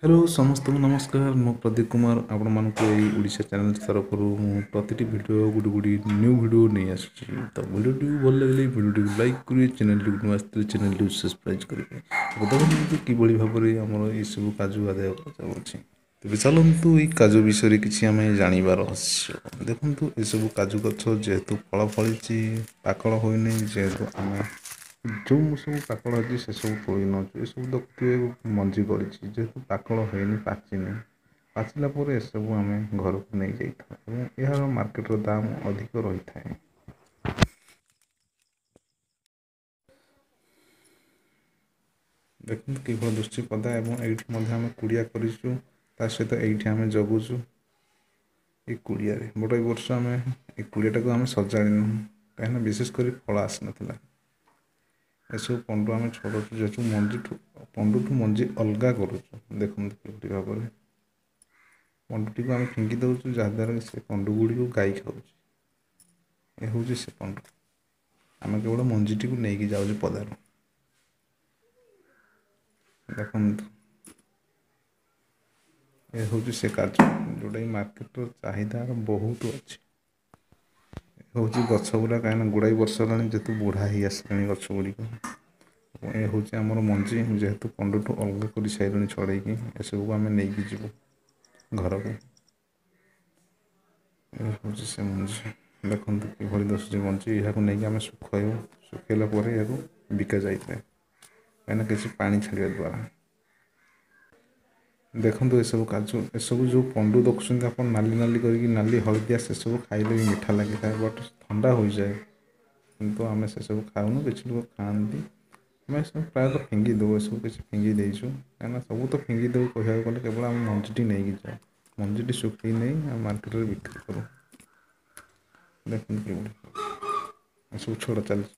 Hello समस्त को नमस्कार मो प्रदीप कुमार आपण मानक यही ओडिशा चैनल तरफ प्रति वीडियो गुडी गुडी न्यू वीडियो नहीं आसुची तो वीडियो भल लगे वीडियो लाइक करेंगे चैनल टी आसते चैनल सब्सक्राइब करेंगे देखते किभली भाव में आम ये सब काजू आदाय कराଯାଉଛି तेज चलतु ये काजू विषय किसी आम जानवर रहस्य देखु यू काजू गछ जेहेतु फल फली पाकल होनी जेहेतु आम जो सब पाकल अच्छी से सब तोड़ नौ ये सब देखते मंजी पड़ी जेहेतु पाकल होनी पाचिनी पाचिला ये सब आम घर को नहीं जाता यार मार्केट दाम अधिक रही है। देखते किभली दृष्टि पदा एवं आम कुड़िया कर सहित ये आम जगुचु ये कुड़िया बट ए वर्ष आम ये कुड़ियाटा को आम सजाड़ू कहीं विशेषकर फल आसी ना एसबू पंडु आम छड़ू जेहतु मंजी पंडु ठू मंजी अलग करुँ देखते किभली भाव में पंडुटी को आम फिंगी दौचु जहाद्वारा से पंडु गुड़ी को गाई खाऊ ये हूँ से पंडु आम केवल मंजीटी को लेकिन जाऊँ पदार देखु ये हूँ से काजू जोटा कि मार्केट चाहिदा बहुत अच्छी हूँ गछ गुड़ा कहीं गुड़ाई वर्ष है जेहतु बुढ़ा ही आसानी गछ गुड़िक ये हूँ आमर मंजी जेहेतु पंडुठू अलग कर सारे छड़े एसबू आम नहीं जीवु घर को हूँ से मंजी देखते किभली दस मंजी यहाँ नहीं आम सुखाइबू सुखैला बिका जाए कहीं किसी पानी छाड़ा द्वारा देखो ये सब काजू ये सब जो पंडु देखुं आप नाली नाली करके नाली हलदिया से सब खाइले भी मीठा लगी था बट ठंडा हो जाए किंतु आम से सब खाऊनु किसी लोग खाती आम सब प्रायतः फिंगी दो सब किसी फिंगी देचु कहीं सब तो फिंगी देव कह गले केवल आम मंजीटी नहीं जाओ मंजीटी सुखी नहीं मार्केट में बिक्री करूँ देखते सब छोड़ा चलती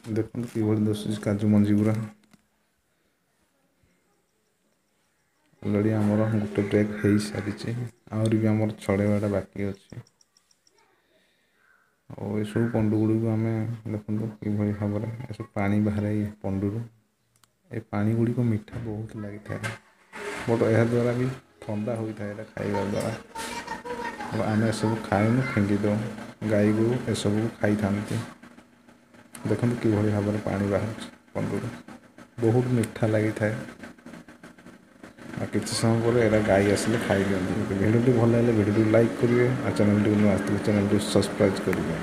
देखते किभली दस काजू मंजी गुरा अलरेडी आमर गोटे ब्रेक हो सारी आहरी भी आम छड़ेवाटा बाकी अच्छे और ये सब पंडु गुड़ी को आम देखो किभली भाव में ये सब पानी बाहर पंडु ये पानी गुड़िक मीठा बहुत लगी था बट यह द्वारा भी ठंडा होता है खाइबा द्वारा आम सब खाएनु फिंगी दो गाई गो एसबू खाई था देखते किभली भाव में पानी बाहर पंडु बहुत मीठा लगी था किसी समय पर एरा गाई आसिले खाई दिखती भिडियो भल लगे भिडियो लाइक करेंगे और चैनल टी आसते चैनल सब्सक्राइब करेंगे।